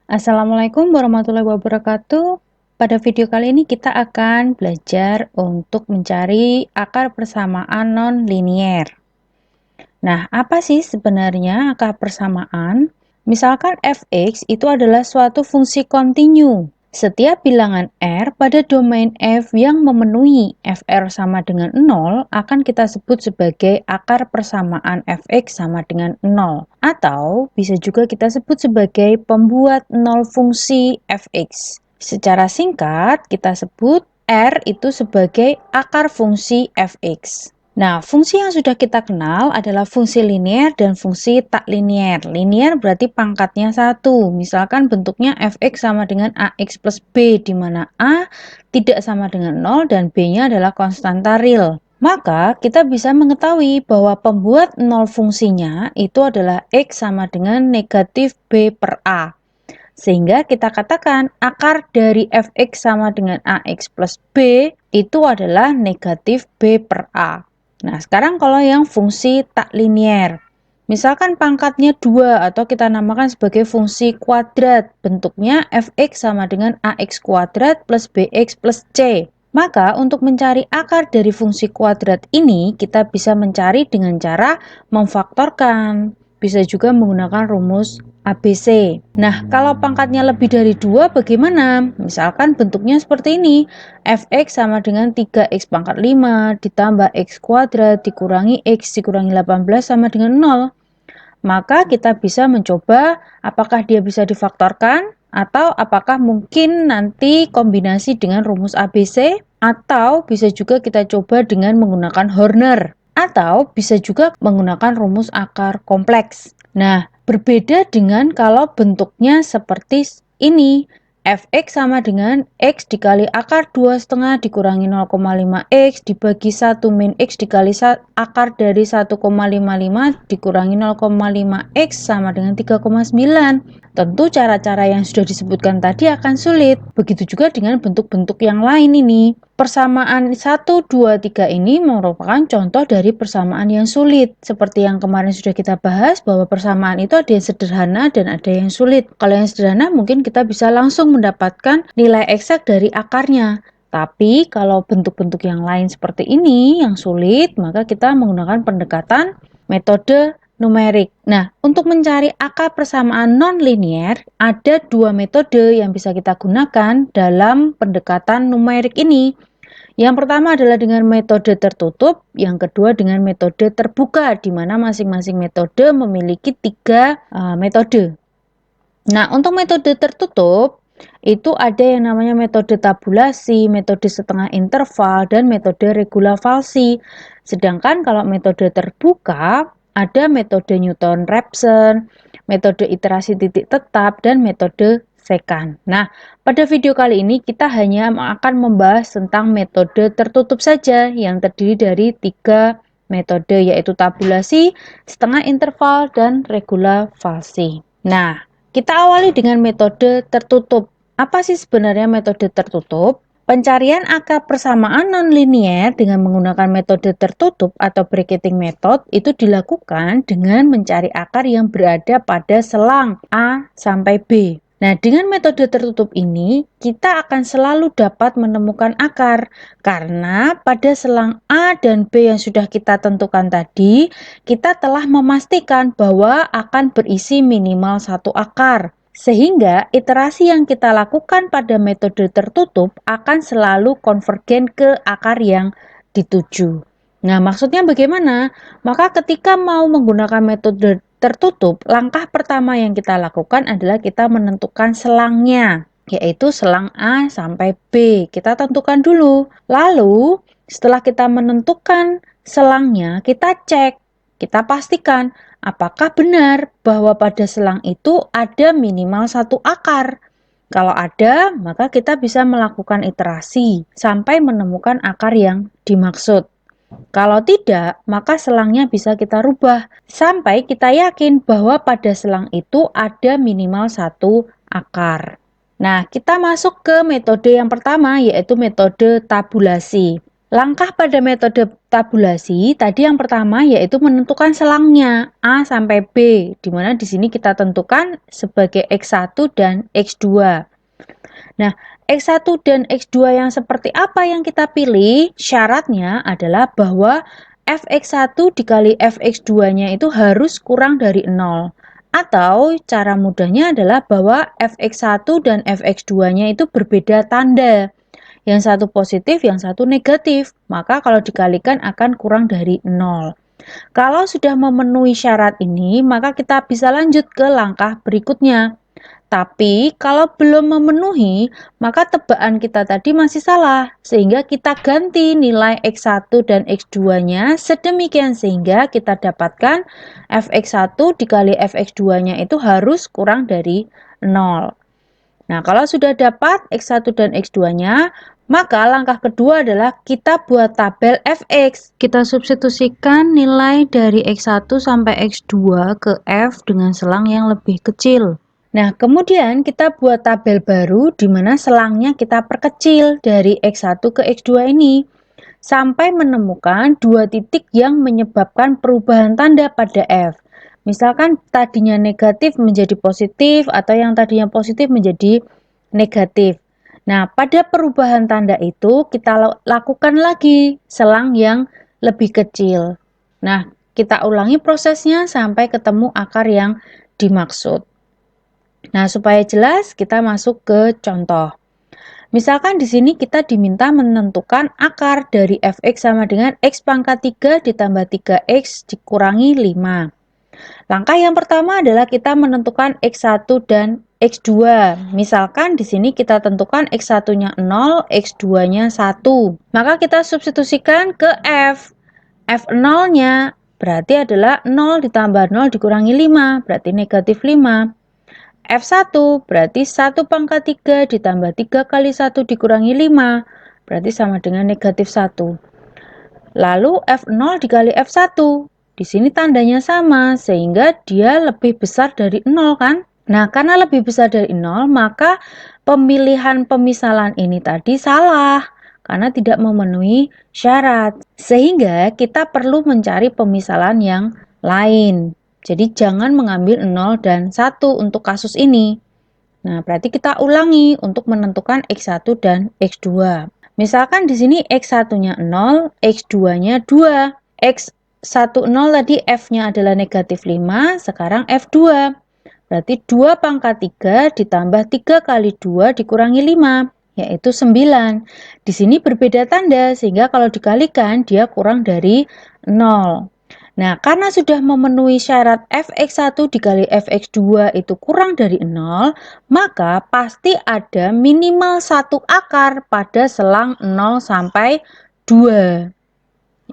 Assalamualaikum warahmatullahi wabarakatuh. Pada video kali ini kita akan belajar untuk mencari akar persamaan non-linier. Nah, apa sih sebenarnya akar persamaan? Misalkan fx itu adalah suatu fungsi kontinu. Setiap bilangan R pada domain F yang memenuhi Fr sama dengan 0 akan kita sebut sebagai akar persamaan Fx sama dengan 0. Atau bisa juga kita sebut sebagai pembuat 0 fungsi Fx. Secara singkat kita sebut R itu sebagai akar fungsi Fx. Nah, fungsi yang sudah kita kenal adalah fungsi linier dan fungsi tak linier. Linier berarti pangkatnya 1. Misalkan bentuknya fx sama dengan ax plus b, di mana a tidak sama dengan 0 dan b-nya adalah konstanta real. Maka kita bisa mengetahui bahwa pembuat 0 fungsinya itu adalah x sama dengan negatif b per a. Sehingga kita katakan akar dari fx sama dengan ax plus b itu adalah negatif b per a. Nah, sekarang kalau yang fungsi tak linier. Misalkan pangkatnya 2 atau kita namakan sebagai fungsi kuadrat. Bentuknya fx sama dengan ax kuadrat plus bx plus c. Maka untuk mencari akar dari fungsi kuadrat ini kita bisa mencari dengan cara memfaktorkan. Bisa juga menggunakan rumus ABC. Nah, kalau pangkatnya lebih dari 2 bagaimana? Misalkan bentuknya seperti ini. Fx sama dengan 3x pangkat 5 ditambah x kuadrat dikurangi x dikurangi 18 sama dengan 0. Maka kita bisa mencoba apakah dia bisa difaktorkan atau apakah mungkin nanti kombinasi dengan rumus ABC, atau bisa juga kita coba dengan menggunakan Horner, atau bisa juga menggunakan rumus akar kompleks. Nah, berbeda dengan kalau bentuknya seperti ini. Fx sama dengan x dikali akar 2,5 dikurangi 0,5 x dibagi 1 min x dikali akar dari 1,55 dikurangi 0,5 x sama dengan 3,9. Tentu cara-cara yang sudah disebutkan tadi akan sulit. Begitu juga dengan bentuk-bentuk yang lain ini. Persamaan 1, 2, 3 ini merupakan contoh dari persamaan yang sulit. Seperti yang kemarin sudah kita bahas bahwa persamaan itu ada yang sederhana dan ada yang sulit. Kalau yang sederhana mungkin kita bisa langsung mendapatkan nilai eksak dari akarnya. Tapi kalau bentuk-bentuk yang lain seperti ini yang sulit, maka kita menggunakan pendekatan metode numerik. Nah, untuk mencari akar persamaan non-linier, ada dua metode yang bisa kita gunakan dalam pendekatan numerik ini. Yang pertama adalah dengan metode tertutup, yang kedua dengan metode terbuka, di mana masing-masing metode memiliki tiga metode. Nah, untuk metode tertutup, itu ada yang namanya metode tabulasi, metode setengah interval, dan metode regula-Falsi. Sedangkan kalau metode terbuka, ada metode Newton-Raphson, metode iterasi titik tetap, dan metode secant. Nah, pada video kali ini kita hanya akan membahas tentang metode tertutup saja yang terdiri dari tiga metode, yaitu tabulasi, setengah interval, dan regula-Falsi. Nah, kita awali dengan metode tertutup. Apa sih sebenarnya metode tertutup? Pencarian akar persamaan nonlinier dengan menggunakan metode tertutup atau bracketing method itu dilakukan dengan mencari akar yang berada pada selang A sampai B. Nah, dengan metode tertutup ini, kita akan selalu dapat menemukan akar karena pada selang A dan B yang sudah kita tentukan tadi, kita telah memastikan bahwa akan berisi minimal satu akar. Sehingga iterasi yang kita lakukan pada metode tertutup akan selalu konvergen ke akar yang dituju. Nah, maksudnya bagaimana? Maka ketika mau menggunakan metode tertutup, langkah pertama yang kita lakukan adalah kita menentukan selangnya, yaitu selang A sampai B. Kita tentukan dulu. Lalu, setelah kita menentukan selangnya, kita cek, kita pastikan apakah benar bahwa pada selang itu ada minimal satu akar. Kalau ada, maka kita bisa melakukan iterasi sampai menemukan akar yang dimaksud. Kalau tidak, maka selangnya bisa kita rubah sampai kita yakin bahwa pada selang itu ada minimal satu akar. Nah, kita masuk ke metode yang pertama, yaitu metode tabulasi. Langkah pada metode tabulasi tadi yang pertama yaitu menentukan selangnya A sampai B, di mana di sini kita tentukan sebagai X1 dan X2. Nah, X1 dan X2 yang seperti apa yang kita pilih? Syaratnya adalah bahwa Fx1 dikali Fx2-nya itu harus kurang dari 0. Atau cara mudahnya adalah bahwa Fx1 dan Fx2-nya itu berbeda tanda. Yang satu positif, yang satu negatif. Maka kalau dikalikan akan kurang dari 0. Kalau sudah memenuhi syarat ini, maka kita bisa lanjut ke langkah berikutnya. Tapi kalau belum memenuhi, maka tebakan kita tadi masih salah. Sehingga kita ganti nilai X1 dan X2-nya sedemikian sehingga kita dapatkan Fx1 dikali Fx2-nya itu harus kurang dari 0. Nah, kalau sudah dapat X1 dan X2-nya, maka langkah kedua adalah kita buat tabel Fx. Kita substitusikan nilai dari X1 sampai X2 ke F dengan selang yang lebih kecil. Nah, kemudian kita buat tabel baru di mana selangnya kita perkecil dari X1 ke X2 ini sampai menemukan dua titik yang menyebabkan perubahan tanda pada F. Misalkan tadinya negatif menjadi positif atau yang tadinya positif menjadi negatif. Nah, pada perubahan tanda itu kita lakukan lagi selang yang lebih kecil. Nah, kita ulangi prosesnya sampai ketemu akar yang dimaksud. Nah, supaya jelas kita masuk ke contoh. Misalkan di sini kita diminta menentukan akar dari fx sama dengan x pangkat 3 ditambah 3x dikurangi 5. Langkah yang pertama adalah kita menentukan X1 dan X2. Misalkan di sini kita tentukan X1-nya 0, X2-nya 1. Maka kita substitusikan ke F. F0-nya berarti adalah 0 ditambah 0 dikurangi 5, berarti negatif 5. F1 berarti 1 pangkat 3 ditambah 3 kali 1 dikurangi 5, berarti sama dengan negatif 1. Lalu F0 dikali F1. Di sini tandanya sama, sehingga dia lebih besar dari 0 kan? Nah, karena lebih besar dari 0, maka pemilihan pemisalan ini tadi salah, karena tidak memenuhi syarat. Sehingga kita perlu mencari pemisalan yang lain. Jadi jangan mengambil 0 dan 1 untuk kasus ini. Nah, berarti kita ulangi untuk menentukan X1 dan X2. Misalkan di sini X1-nya 0, X2-nya 2. X10 tadi F-nya adalah negatif 5, sekarang F2. Berarti 2 pangkat 3 ditambah 3 kali 2 dikurangi 5, yaitu 9. Di sini berbeda tanda, sehingga kalau dikalikan dia kurang dari 0. Nah, karena sudah memenuhi syarat fx1 dikali fx2 itu kurang dari 0, maka pasti ada minimal satu akar pada selang 0 sampai 2.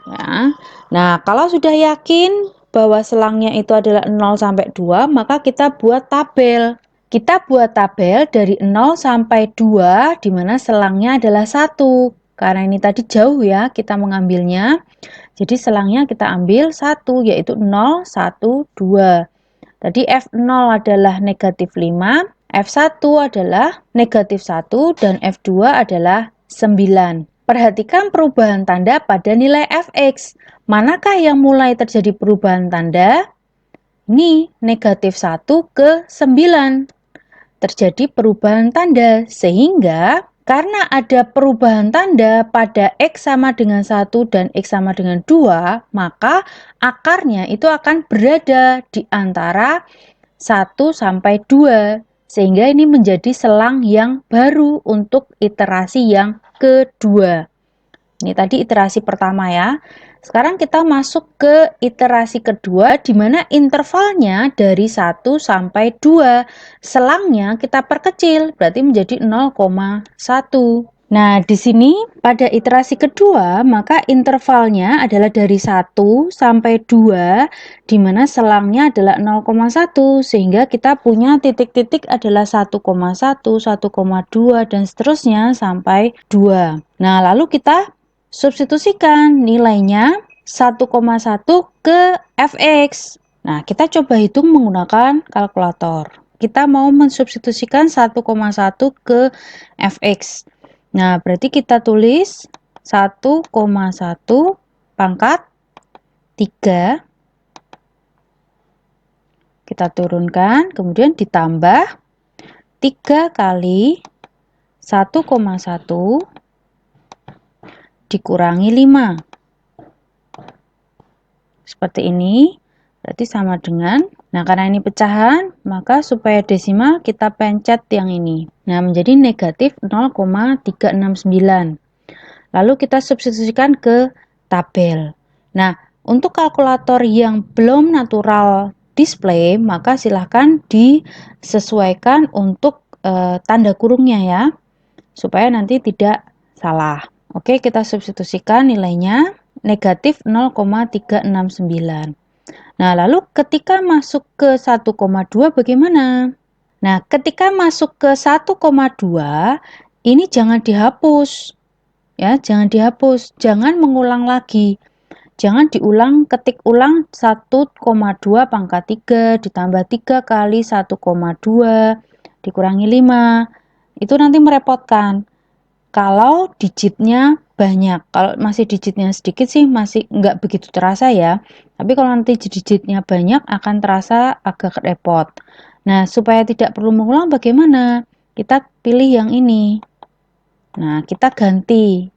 Ya. Nah, kalau sudah yakin bahwa selangnya itu adalah 0 sampai 2, maka kita buat tabel. Kita buat tabel dari 0 sampai 2 di mana selangnya adalah 1. Karena ini tadi jauh ya kita mengambilnya. Jadi selangnya kita ambil 1 yaitu 0, 1, 2. Tadi F0 adalah negatif 5, F1 adalah negatif 1, dan F2 adalah 9. Perhatikan perubahan tanda pada nilai Fx. Manakah yang mulai terjadi perubahan tanda? Ini negatif 1 ke 9. Terjadi perubahan tanda, sehingga karena ada perubahan tanda pada X sama dengan 1 dan X sama dengan 2, maka akarnya itu akan berada di antara 1 sampai 2. Sehingga ini menjadi selang yang baru untuk iterasi yang kedua. Ini tadi iterasi pertama ya. Sekarang kita masuk ke iterasi kedua di mana intervalnya dari 1 sampai 2. Selangnya kita perkecil, berarti menjadi 0,1. Nah, di sini pada iterasi kedua, maka intervalnya adalah dari 1 sampai 2, di mana selangnya adalah 0,1, sehingga kita punya titik-titik adalah 1,1, 1,2, dan seterusnya sampai 2. Nah, lalu kita substitusikan nilainya 1,1 ke Fx. Nah, kita coba hitung menggunakan kalkulator. Kita mau mensubstitusikan 1,1 ke Fx. Nah, berarti kita tulis 1,1 pangkat 3. Kita turunkan, kemudian ditambah 3 kali 1,1 dikurangi 5. Seperti ini, berarti sama dengan, nah karena ini pecahan, maka supaya desimal kita pencet yang ini. Nah, menjadi negatif 0,369. Lalu kita substitusikan ke tabel. Nah, untuk kalkulator yang belum natural display, maka silahkan disesuaikan untuk tanda kurungnya ya, supaya nanti tidak salah. Oke, kita substitusikan nilainya negatif 0,369. Nah, lalu ketika masuk ke 1,2 bagaimana? Nah, ketika masuk ke 1,2, ini jangan dihapus. Ya, jangan dihapus, jangan mengulang lagi. Jangan diulang, ketik ulang 1,2 pangkat 3 ditambah 3 kali 1,2 dikurangi 5. Itu nanti merepotkan. Kalau digitnya banyak, kalau masih digitnya sedikit sih masih nggak begitu terasa ya. Tapi kalau nanti digitnya banyak akan terasa agak repot. Nah, supaya tidak perlu mengulang bagaimana? Kita pilih yang ini. Nah, kita ganti.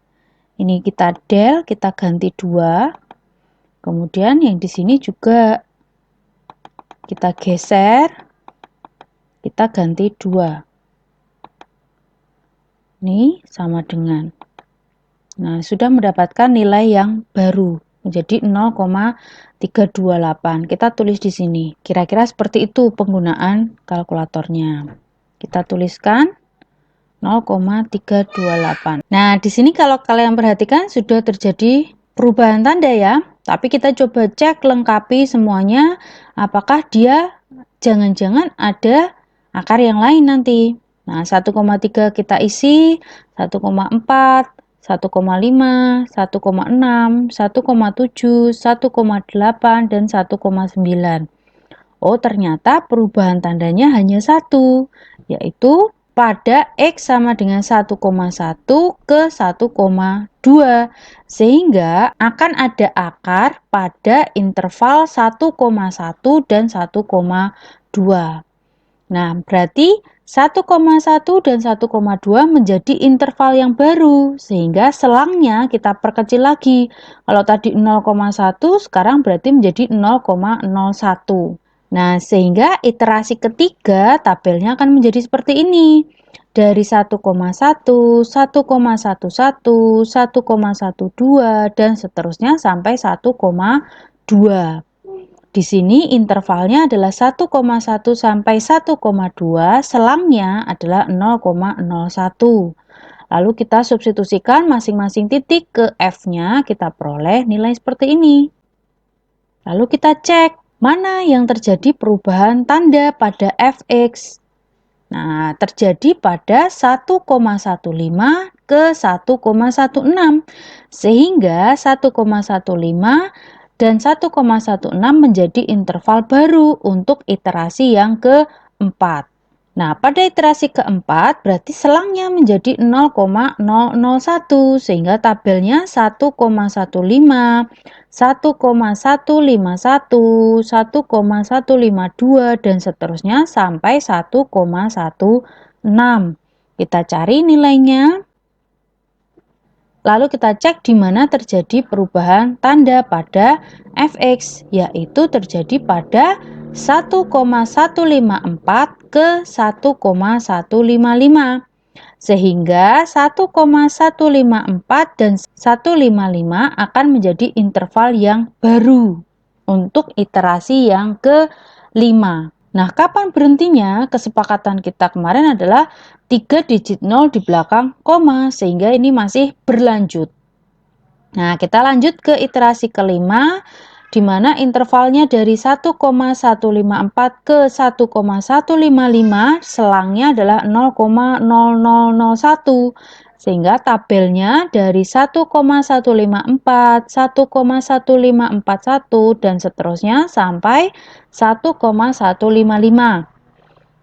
Ini kita del, kita ganti 2. Kemudian yang di sini juga kita geser, kita ganti 2. Ini sama dengan. Nah, sudah mendapatkan nilai yang baru menjadi 0,328. Kita tulis di sini. Kira-kira seperti itu penggunaan kalkulatornya. Kita tuliskan 0,328. Nah, di sini kalau kalian perhatikan sudah terjadi perubahan tanda ya. Tapi kita coba cek lengkapi semuanya. Apakah dia jangan-jangan ada akar yang lain nanti. Nah, 1,3 kita isi, 1,4, 1,5, 1,6, 1,7, 1,8, dan 1,9. Oh, ternyata perubahan tandanya hanya satu, yaitu pada X sama dengan 1,1 ke 1,2, sehingga akan ada akar pada interval 1,1 dan 1,2. Nah, berarti 1,1 dan 1,2 menjadi interval yang baru, sehingga selangnya kita perkecil lagi. Kalau tadi 0,1, sekarang berarti menjadi 0,01. Nah, sehingga iterasi ketiga tabelnya akan menjadi seperti ini. Dari 1,1, 1,11, 1,12, dan seterusnya sampai 1,2. Di sini intervalnya adalah 1,1 sampai 1,2, selangnya adalah 0,01. Lalu kita substitusikan masing-masing titik ke F-nya, kita peroleh nilai seperti ini. Lalu kita cek mana yang terjadi perubahan tanda pada Fx. Nah, terjadi pada 1,15 ke 1,16, sehingga 1,15 dan 1,16 menjadi interval baru untuk iterasi yang keempat. Nah, pada iterasi keempat berarti selangnya menjadi 0,001, sehingga tabelnya 1,15, 1,151, 1,152, dan seterusnya sampai 1,16. Kita cari nilainya. Lalu kita cek di mana terjadi perubahan tanda pada Fx, yaitu terjadi pada 1,154 ke 1,155. Sehingga 1,154 dan 155 akan menjadi interval yang baru untuk iterasi yang ke-5. Nah, kapan berhentinya? Kesepakatan kita kemarin adalah 3 digit 0 di belakang koma, sehingga ini masih berlanjut. Nah, kita lanjut ke iterasi kelima, di mana intervalnya dari 1,154 ke 1,155, selangnya adalah 0,0001. Sehingga tabelnya dari 1,154, 1,1541, dan seterusnya sampai 1,155.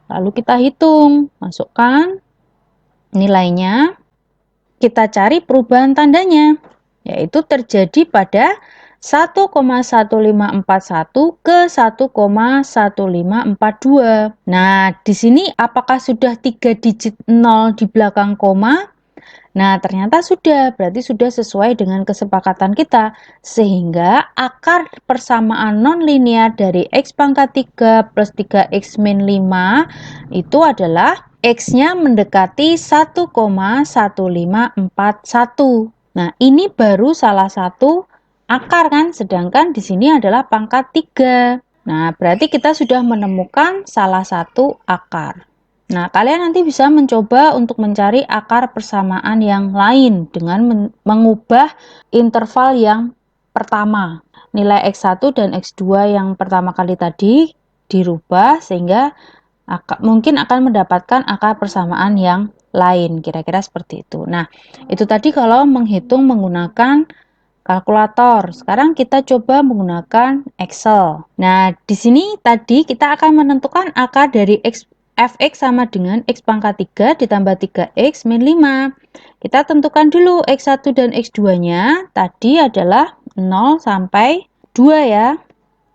Lalu kita hitung, masukkan nilainya. kita cari perubahan tandanya, yaitu terjadi pada 1,1541 ke 1,1542. Nah, di sini apakah sudah 3 digit 0 di belakang koma? Nah, ternyata sudah, berarti sudah sesuai dengan kesepakatan kita. Sehingga akar persamaan nonlinear dari X pangkat 3 plus 3X min 5 itu adalah X-nya mendekati 1,1541. Nah, ini baru salah satu akar kan, sedangkan di sini adalah pangkat 3. Nah, berarti kita sudah menemukan salah satu akar. Nah, kalian nanti bisa mencoba untuk mencari akar persamaan yang lain dengan mengubah interval yang pertama. Nilai X1 dan X2 yang pertama kali tadi dirubah sehingga mungkin akan mendapatkan akar persamaan yang lain, kira-kira seperti itu. Nah, itu tadi kalau menghitung menggunakan kalkulator. Sekarang kita coba menggunakan Excel. Nah, di sini tadi kita akan menentukan akar dari fx sama dengan x pangkat 3 ditambah 3x min 5. Kita tentukan dulu x1 dan x2-nya. Tadi adalah 0 sampai 2 ya.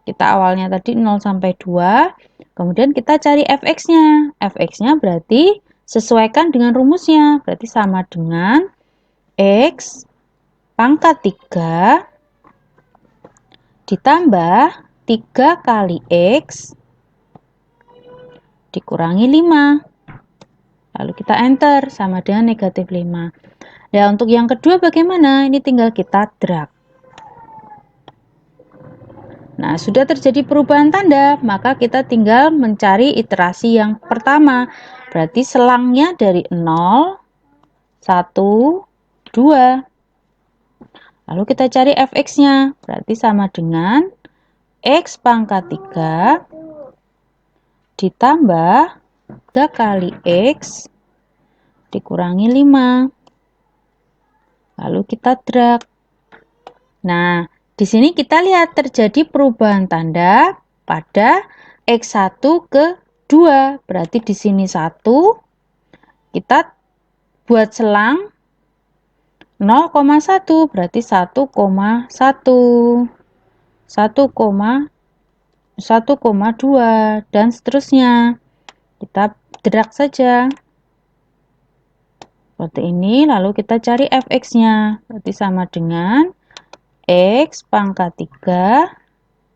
Kita awalnya tadi 0 sampai 2. Kemudian kita cari fx-nya. Fx-nya berarti sesuaikan dengan rumusnya. Berarti sama dengan x pangkat 3 ditambah 3 kali x dikurangi 5. Lalu kita enter sama dengan negatif 5. Nah, untuk yang kedua bagaimana? Ini tinggal kita drag. Nah, sudah terjadi perubahan tanda, maka kita tinggal mencari iterasi yang pertama. Berarti selangnya dari 0, 1, 2. Lalu kita cari fx-nya. Berarti sama dengan x pangkat 3 ditambah 3 kali x dikurangi 5. Lalu kita drag. Nah, di sini kita lihat terjadi perubahan tanda pada X1 ke 2. Berarti di sini 1. Kita buat selang 0,1. Berarti 1,1. 1,2 dan seterusnya. Kita drag saja. Seperti ini. Lalu kita cari fx-nya. Berarti sama dengan X pangkat 3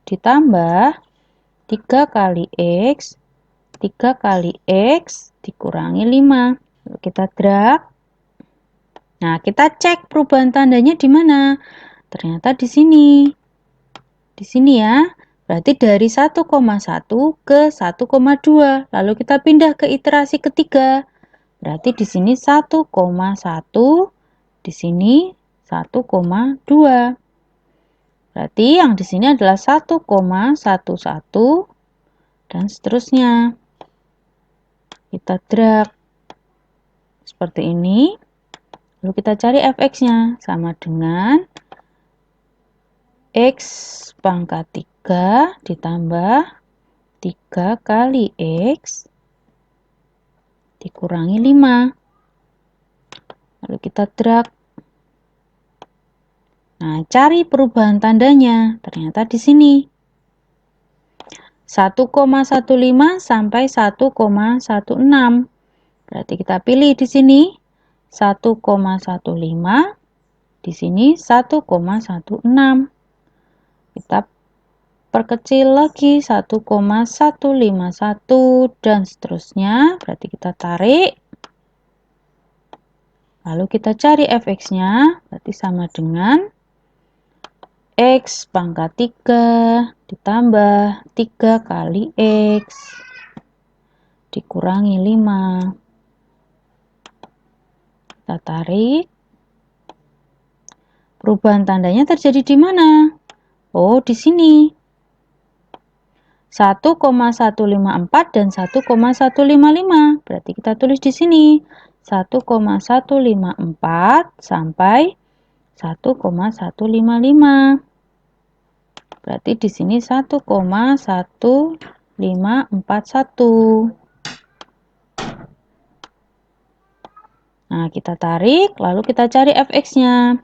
ditambah 3 kali X, 3 kali X dikurangi 5. Lalu kita drag. Nah, kita cek perubahan tandanya di mana? Ternyata di sini. Di sini ya. Berarti dari 1,1 ke 1,2. Lalu kita pindah ke iterasi ketiga. Berarti di sini 1,1, di sini 1,2. Berarti yang di sini adalah 1,11 dan seterusnya. Kita drag seperti ini. Lalu kita cari fx-nya sama dengan x pangkat 3 ditambah 3 kali x dikurangi 5. Lalu kita drag. Nah, cari perubahan tandanya. Ternyata di sini. 1,15 sampai 1,16. Berarti kita pilih di sini 1,15. Di sini 1,16. Kita perkecil lagi 1,151 dan seterusnya. Berarti kita tarik. Lalu kita cari fx-nya. Berarti sama dengan X pangkat 3 ditambah 3 kali X dikurangi 5. Kita tarik. Perubahan tandanya terjadi di mana? Oh, di sini. 1,154 dan 1,155. Berarti kita tulis di sini 1,154 sampai 1,155. Berarti di sini 1,1541. Nah, kita tarik, lalu kita cari fx-nya.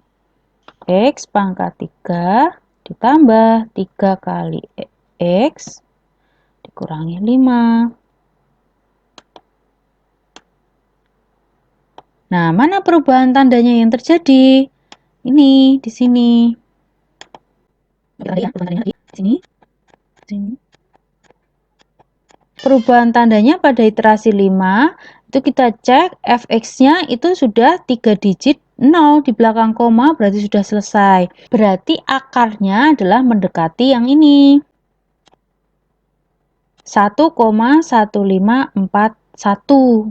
X pangkat 3 ditambah 3 kali X dikurangi 5. Nah, mana perubahan tandanya yang terjadi? Ini, di sini. Di sini. Perubahan tandanya pada iterasi 5, itu kita cek fx-nya itu sudah 3 digit 0 di belakang koma, berarti sudah selesai. Berarti akarnya adalah mendekati yang ini. 1,1541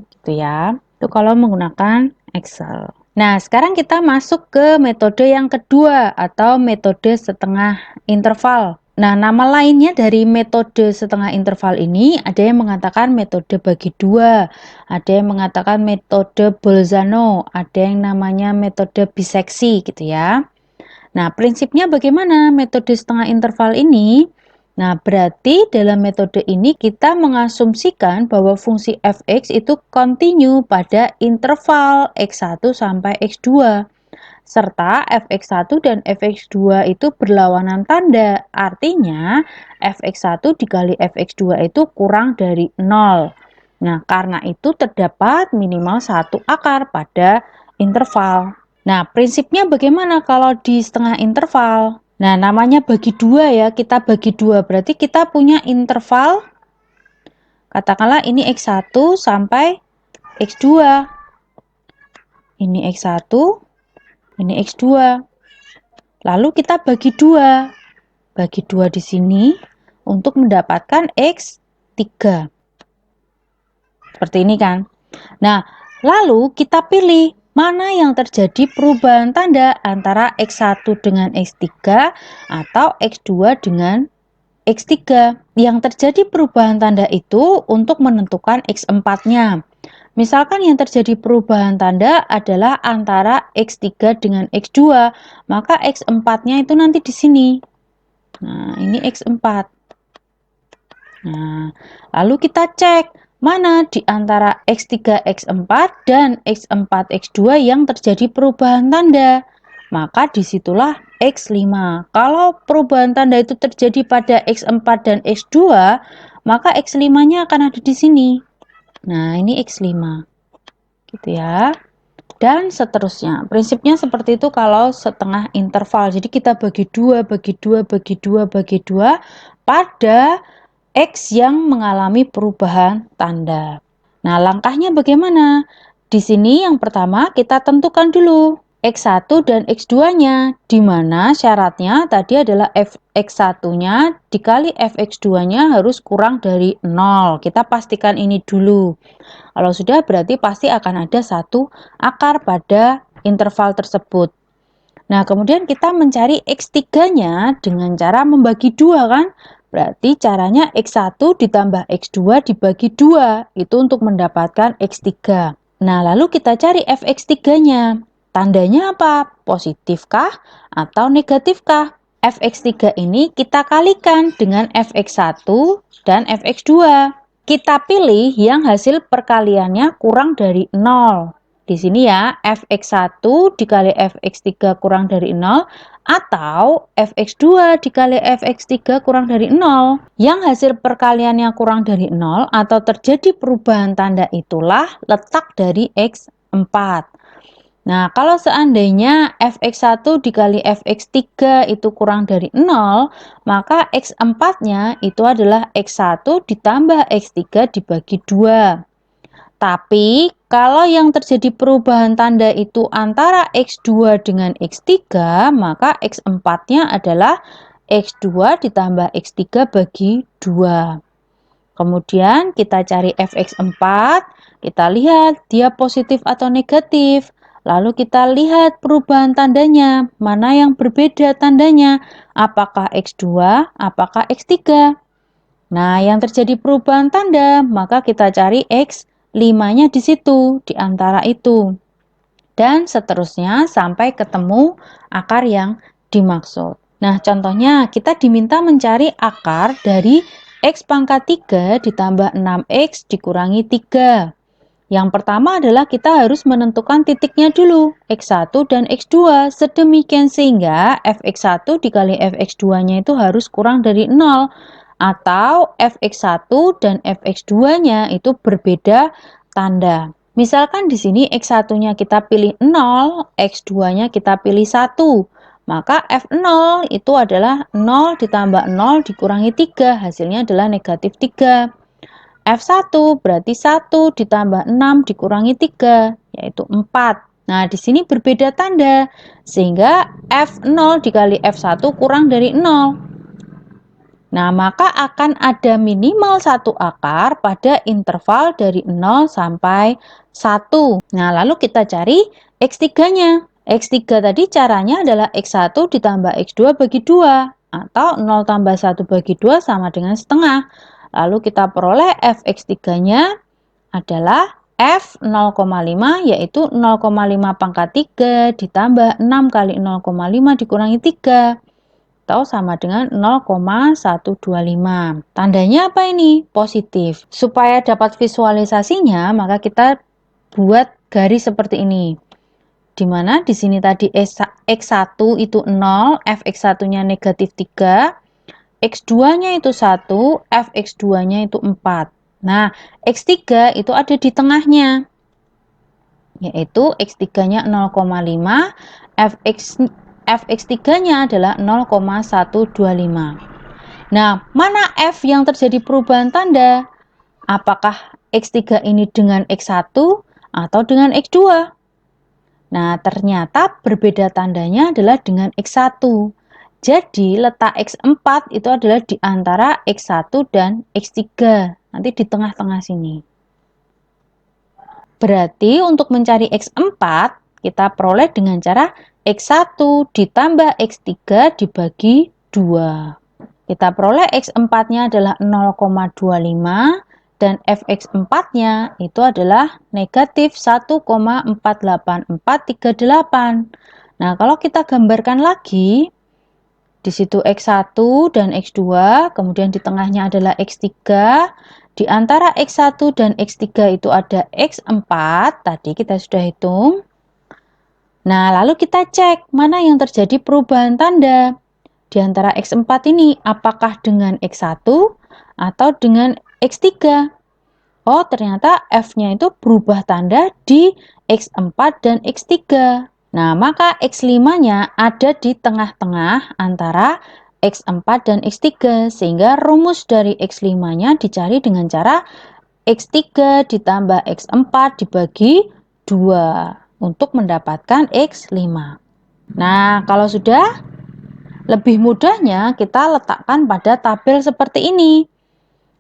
gitu ya. Itu kalau menggunakan Excel. Nah, sekarang kita masuk ke metode yang kedua atau metode setengah interval. Nah, nama lainnya dari metode setengah interval ini ada yang mengatakan metode bagi dua, ada yang mengatakan metode Bolzano, ada yang namanya metode biseksi gitu ya. Nah, prinsipnya bagaimana metode setengah interval ini? Nah, berarti dalam metode ini kita mengasumsikan bahwa fungsi fx itu kontinu pada interval x1 sampai x2. Serta fx1 dan fx2 itu berlawanan tanda. Artinya, fx1 dikali fx2 itu kurang dari 0. Nah, karena itu terdapat minimal satu akar pada interval. Nah, prinsipnya bagaimana kalau di setengah interval? Nah, namanya bagi dua ya, kita bagi dua. Berarti kita punya interval, katakanlah ini X1 sampai X2. Ini X1, ini X2. Lalu kita bagi dua. Bagi dua di sini untuk mendapatkan X3. Seperti ini kan. Nah, lalu kita pilih mana yang terjadi perubahan tanda antara X1 dengan X3 atau X2 dengan X3. Yang terjadi perubahan tanda itu untuk menentukan X4-nya. Misalkan yang terjadi perubahan tanda adalah antara X3 dengan X2, maka X4-nya itu nanti di sini. Nah, ini X4. Nah, lalu kita cek mana di antara X3, X4 dan X4, X2 yang terjadi perubahan tanda. Maka disitulah X5. Kalau perubahan tanda itu terjadi pada X4 dan X2, maka X5-nya akan ada di sini. Nah, ini X5. Gitu ya. Dan seterusnya. Prinsipnya seperti itu kalau setengah interval. Jadi kita bagi dua, bagi dua, bagi dua, bagi dua pada X yang mengalami perubahan tanda. Nah, langkahnya bagaimana? Di sini yang pertama kita tentukan dulu X1 dan X2-nya, di mana syaratnya tadi adalah X1-nya dikali Fx2-nya harus kurang dari 0. Kita pastikan ini dulu. Kalau sudah berarti pasti akan ada satu akar pada interval tersebut. Nah, kemudian kita mencari X3-nya dengan cara membagi dua kan? Berarti caranya X1 ditambah X2 dibagi 2. Itu untuk mendapatkan X3. Nah, lalu kita cari Fx3-nya. Tandanya apa? Positifkah atau negatifkah? Fx3 ini kita kalikan dengan Fx1 dan Fx2. Kita pilih yang hasil perkaliannya kurang dari 0. Di sini ya, Fx1 dikali Fx3 kurang dari 0 atau Fx2 dikali Fx3 kurang dari 0. Yang hasil perkaliannya kurang dari 0 atau terjadi perubahan tanda itulah letak dari X4. Nah, kalau seandainya Fx1 dikali Fx3 itu kurang dari 0, maka X4-nya itu adalah X1 ditambah X3 dibagi 2. Tapi, kalau yang terjadi perubahan tanda itu antara X2 dengan X3, maka X4-nya adalah X2 ditambah X3 bagi 2. Kemudian kita cari Fx4, kita lihat dia positif atau negatif. Lalu kita lihat perubahan tandanya, mana yang berbeda tandanya, apakah X2, apakah X3. Nah, yang terjadi perubahan tanda, maka kita cari X5-nya di situ, di antara itu. Dan seterusnya sampai ketemu akar yang dimaksud. Nah, contohnya kita diminta mencari akar dari X pangkat 3 ditambah 6X dikurangi 3. Yang pertama adalah kita harus menentukan titiknya dulu, X1 dan X2, sedemikian sehingga fx1 dikali fx2-nya itu harus kurang dari 0, atau fx1 dan fx2-nya itu berbeda tanda. Misalkan di sini X1-nya kita pilih 0, X2-nya kita pilih 1, maka F0 itu adalah 0 ditambah 0 dikurangi 3, hasilnya adalah negatif 3. F1 berarti 1 ditambah 6 dikurangi 3, yaitu 4. Nah, di sini berbeda tanda, sehingga F0 dikali F1 kurang dari 0. Nah, maka akan ada minimal 1 akar pada interval dari 0 sampai 1. Nah, lalu kita cari X3-nya. X3 tadi caranya adalah X1 ditambah X2 bagi 2, atau 0 tambah 1 bagi 2 sama dengan setengah. Lalu kita peroleh fx3-nya adalah F 0,5, yaitu 0,5 pangkat 3 ditambah 6 kali 0,5 dikurangi 3, atau sama dengan 0,125. Tandanya apa ini? Positif. Supaya dapat visualisasinya, maka kita buat garis seperti ini. Di mana di sini tadi X1 itu 0, fx1-nya negatif 3, X2-nya itu 1, fx2-nya itu 4. Nah, X3 itu ada di tengahnya, yaitu X3-nya 0,5, fx3-nya adalah 0,125. Nah, mana F yang terjadi perubahan tanda? Apakah X3 ini dengan X1 atau dengan X2? Nah, ternyata berbeda tandanya adalah dengan X1. Jadi, letak X4 itu adalah di antara X1 dan X3. Nanti di tengah-tengah sini. Berarti untuk mencari X4, kita peroleh dengan cara X1 ditambah X3 dibagi 2. Kita peroleh X4-nya adalah 0,25 dan fx4-nya itu adalah negatif 1,48438. Nah, kalau kita gambarkan lagi, di situ X1 dan X2, kemudian di tengahnya adalah X3. Di antara X1 dan X3 itu ada X4, tadi kita sudah hitung. Nah, lalu kita cek mana yang terjadi perubahan tanda. Di antara X4 ini, apakah dengan X1 atau dengan X3? Oh, ternyata F-nya itu berubah tanda di X4 dan X3. Nah, maka X5-nya ada di tengah-tengah antara X4 dan X3, sehingga rumus dari X5-nya dicari dengan cara X3 ditambah X4 dibagi 2 untuk mendapatkan X5. Nah, kalau sudah, lebih mudahnya kita letakkan pada tabel seperti ini.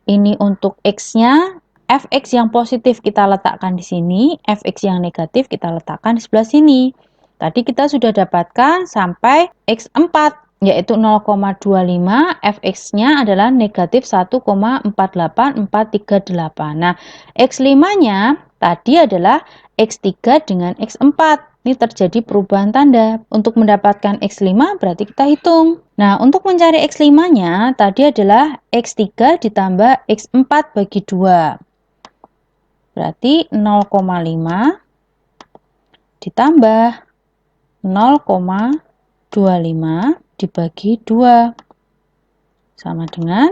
Ini untuk X-nya, fx yang positif kita letakkan di sini, fx yang negatif kita letakkan di sebelah sini. Tadi kita sudah dapatkan sampai X4, yaitu 0,25, fx-nya adalah negatif 1,48438. Nah, X5-nya tadi adalah X3 dengan X4. Ini terjadi perubahan tanda. Untuk mendapatkan X5 berarti kita hitung. Nah, untuk mencari X5-nya tadi adalah X3 ditambah X4 bagi 2. Berarti 0,5 ditambah 0,25 dibagi 2 sama dengan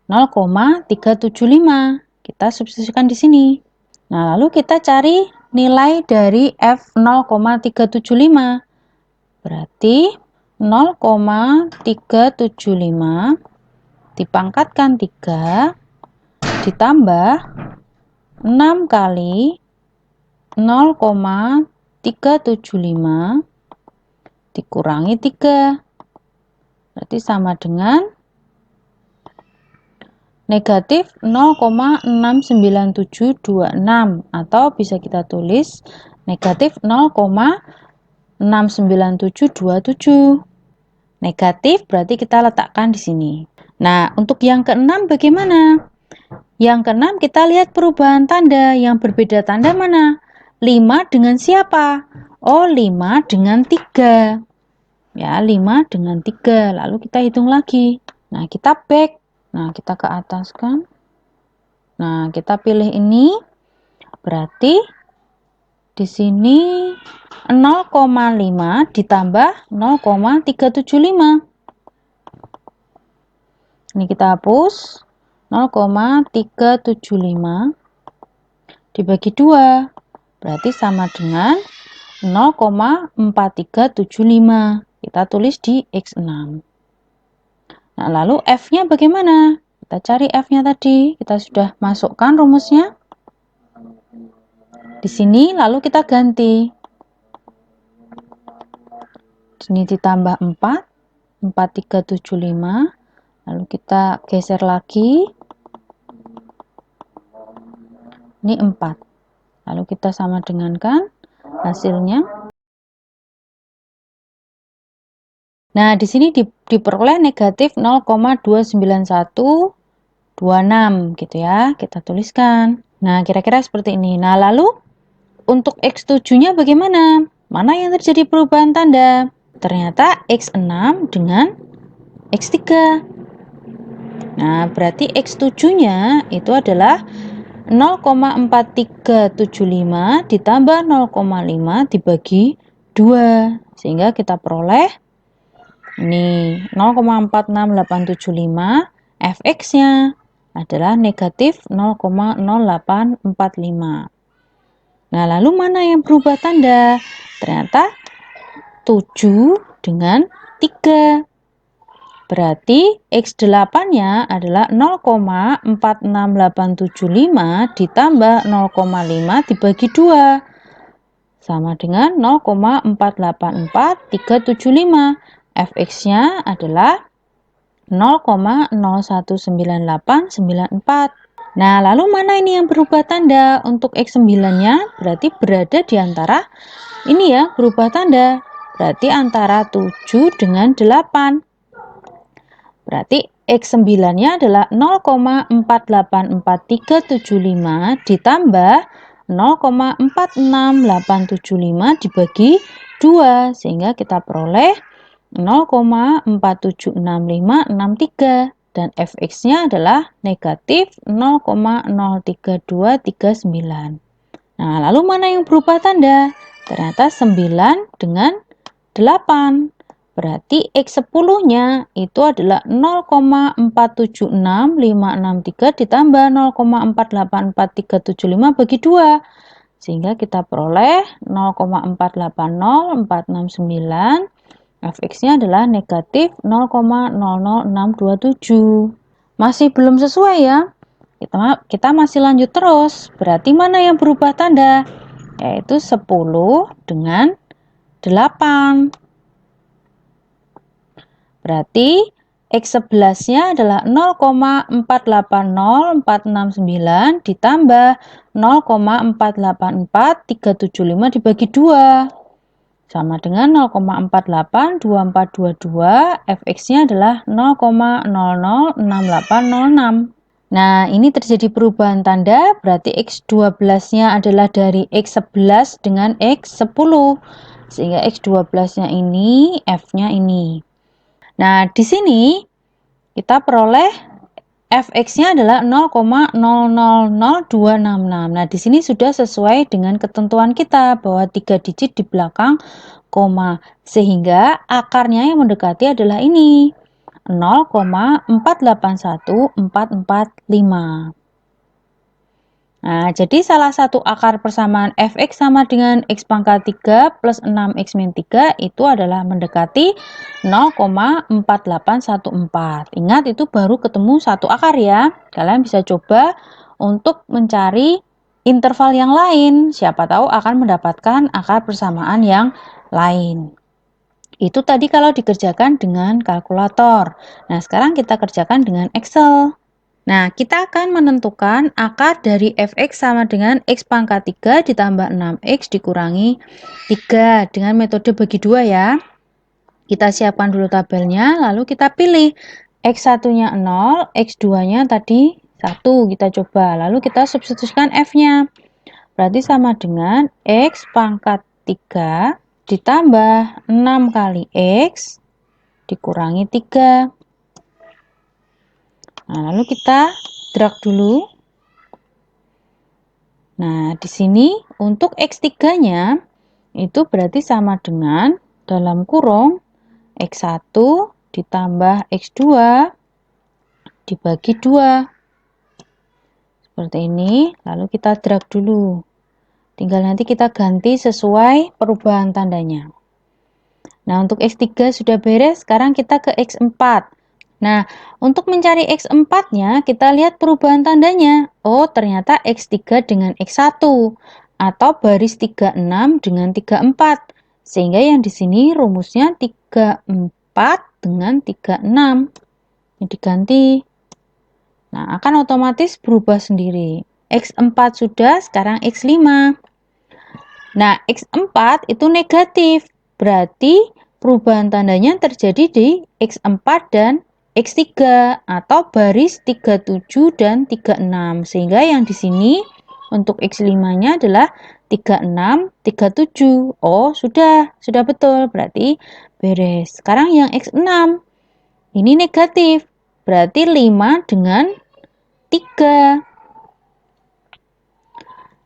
0,375. Kita substitusikan di sini. Nah, lalu kita cari nilai dari F 0,375. Berarti 0,375 dipangkatkan 3 ditambah 6 kali 0,375 dikurangi 3. Berarti sama dengan negatif 0,69726, atau bisa kita tulis negatif 0,69727. Negatif berarti kita letakkan di sini. Nah, untuk yang keenam bagaimana? Yang keenam kita lihat perubahan tanda. Yang berbeda tanda mana? 5 dengan siapa? Oh, 5 dengan 3. Ya, 5 dengan 3. Lalu kita hitung lagi. Nah, kita back. Nah, kita ke atas kan. Nah, kita pilih ini, berarti di sini 0,5 ditambah 0,375. Ini kita hapus, 0,375 dibagi 2, berarti sama dengan 0,4375. Kita tulis di X6. Nah, lalu F-nya bagaimana? Kita cari F-nya tadi, kita sudah masukkan rumusnya. Di sini lalu kita ganti. Ini ditambah 4, 4375. Lalu kita geser lagi. Ini 4. Lalu kita sama dengankan hasilnya. Nah, di sini diperoleh negatif 0,29126 gitu ya. Kita tuliskan. Nah, kira-kira seperti ini. Nah, lalu untuk X7-nya bagaimana? Mana yang terjadi perubahan tanda? Ternyata X6 dengan X3. Nah, berarti X7-nya itu adalah 0,4375 ditambah 0,5 dibagi 2. Sehingga kita peroleh ini 0,46875, Fx-nya adalah negatif 0,0845. Nah, lalu mana yang berubah tanda? Ternyata 7 dengan 3. Berarti X8-nya adalah 0,46875 ditambah 0,5 dibagi 2. Sama dengan 0,484375. Fx-nya adalah 0,019894. Nah, lalu mana ini yang berubah tanda? Untuk X9-nya berarti berada di antara ini ya, berubah tanda. Berarti antara 7 dengan 8. Berarti X9-nya adalah 0,484375 ditambah 0,46875 dibagi 2. Sehingga kita peroleh 0,476563. Dan Fx-nya adalah negatif 0,03239. Nah, lalu mana yang berubah tanda? Ternyata 9 dengan 8. Berarti X10-nya itu adalah 0,476563 ditambah 0,484375 bagi 2. Sehingga kita peroleh 0,480469. Fx-nya adalah negatif 0,00627. Masih belum sesuai ya. Kita masih lanjut terus. Berarti mana yang berubah tanda? Yaitu 10 dengan 8. Berarti X11-nya adalah 0,480469 ditambah 0,484375 dibagi 2. Sama dengan 0,482422. Fx-nya adalah 0,006806. Nah, ini terjadi perubahan tanda, berarti X12-nya adalah dari X11 dengan X10. Sehingga X12-nya ini, F-nya ini. Nah, di sini kita peroleh Fx-nya adalah 0,000266. Nah, di sini sudah sesuai dengan ketentuan kita bahwa 3 digit di belakang koma. Sehingga akarnya yang mendekati adalah ini, 0,481445. Nah, jadi salah satu akar persamaan Fx sama dengan X pangkat 3 plus 6X min 3 itu adalah mendekati 0,4814. Ingat, itu baru ketemu satu akar ya. Kalian bisa coba untuk mencari interval yang lain. Siapa tahu akan mendapatkan akar persamaan yang lain. Itu tadi kalau dikerjakan dengan kalkulator. Nah, sekarang kita kerjakan dengan Excel. Nah, kita akan menentukan akar dari Fx sama dengan X pangkat 3 ditambah 6X dikurangi 3 dengan metode bagi 2 ya. Kita siapkan dulu tabelnya, lalu kita pilih X1-nya 0, X2-nya tadi 1, kita coba. Lalu kita substitusikan F-nya. Berarti sama dengan X pangkat 3 ditambah 6 kali X dikurangi 3. Nah, lalu kita drag dulu. Nah, di sini untuk X3-nya itu berarti sama dengan dalam kurung X1 ditambah X2 dibagi 2. Seperti ini, lalu kita drag dulu. Tinggal nanti kita ganti sesuai perubahan tandanya. Nah, untuk X3 sudah beres, sekarang kita ke X4. Nah, untuk mencari X4-nya, kita lihat perubahan tandanya. Oh, ternyata X3 dengan X1, atau baris 36 dengan 34. Sehingga yang di sini rumusnya 34 dengan 36. Ini diganti. Nah, akan otomatis berubah sendiri. X4 sudah, sekarang X5. Nah, X4 itu negatif. Berarti perubahan tandanya terjadi di X4 dan X3 atau baris 37 dan 36. Sehingga yang di sini untuk X5-nya adalah 36, 37. Oh, sudah betul. Berarti beres. Sekarang yang X6. Ini negatif. Berarti 5 dengan 3.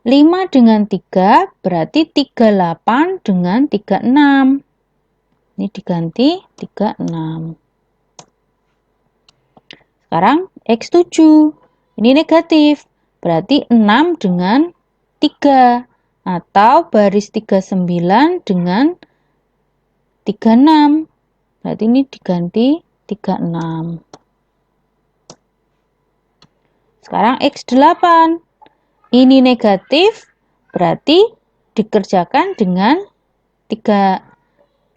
5 dengan 3 berarti 38 dengan 36. Ini diganti 36. Sekarang X7. Ini negatif. Berarti 6 dengan 3. Atau baris 39 dengan 36. Berarti ini diganti 36. Sekarang X8. Ini negatif, berarti dikerjakan dengan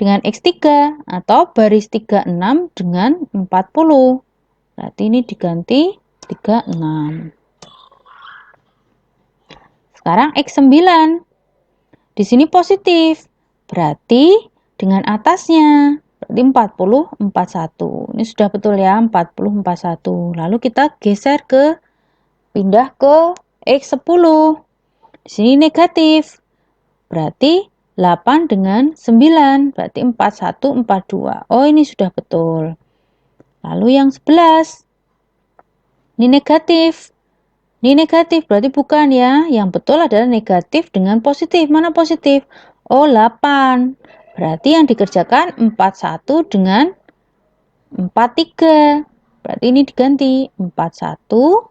X3 atau baris 36 dengan 40. Berarti ini diganti 36. Sekarang X9. Di sini positif, berarti dengan atasnya. Berarti 40, 41. Ini sudah betul ya, 40, 41. Lalu kita geser pindah ke X10. Di sini negatif. Berarti 8 dengan 9. Berarti 41, 42. Oh, ini sudah betul. Lalu yang 11. Ini negatif. Ini negatif, berarti bukan ya. Yang betul adalah negatif dengan positif. Mana positif? Oh, 8. Berarti yang dikerjakan 41 dengan 43. Berarti ini diganti 41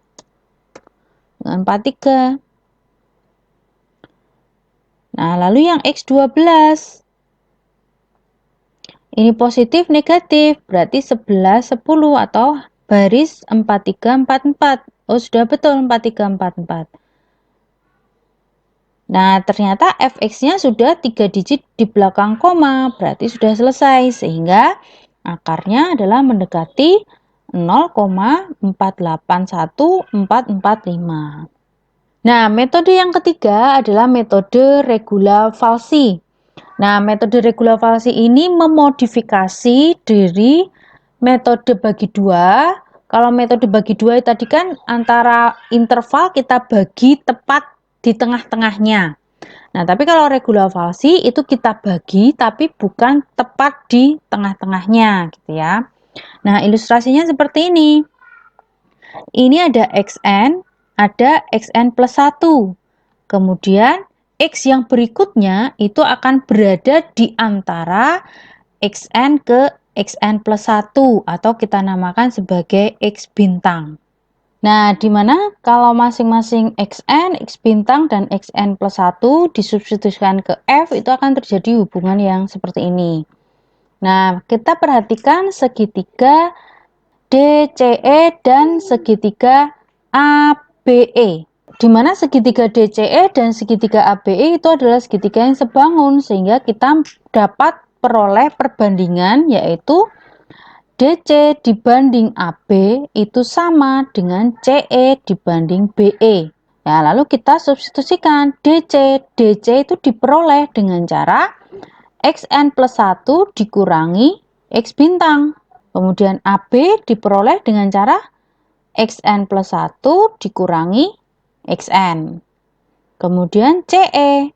dengan 43. Nah, lalu yang X12. Ini positif, negatif. Berarti 11, 10 atau baris 43, 44. Oh, sudah betul 43, 44. Nah, ternyata fx-nya sudah 3 digit di belakang koma. Berarti sudah selesai. Sehingga akarnya adalah mendekati 0,481445. Nah, metode yang ketiga adalah metode regula falsi. Nah, metode regula falsi ini memodifikasi dari metode bagi dua. Kalau metode bagi dua tadi kan antara interval kita bagi tepat di tengah-tengahnya. Nah, tapi kalau regula falsi itu kita bagi tapi bukan tepat di tengah-tengahnya gitu ya. Nah, ilustrasinya seperti ini. Ini ada xn, ada xn plus 1. Kemudian X yang berikutnya itu akan berada di antara xn ke xn plus 1 atau kita namakan sebagai X bintang. Nah, di mana kalau masing-masing xn, X bintang, dan xn plus 1 disubstitusikan ke F itu akan terjadi hubungan yang seperti ini. Nah, kita perhatikan segitiga DCE dan segitiga ABE. Di mana segitiga DCE dan segitiga ABE itu adalah segitiga yang sebangun, sehingga kita dapat peroleh perbandingan yaitu DC dibanding AB itu sama dengan CE dibanding BE. Ya, lalu kita substitusikan DC itu diperoleh dengan cara XN plus 1 dikurangi X bintang. Kemudian AB diperoleh dengan cara XN plus 1 dikurangi XN. Kemudian CE,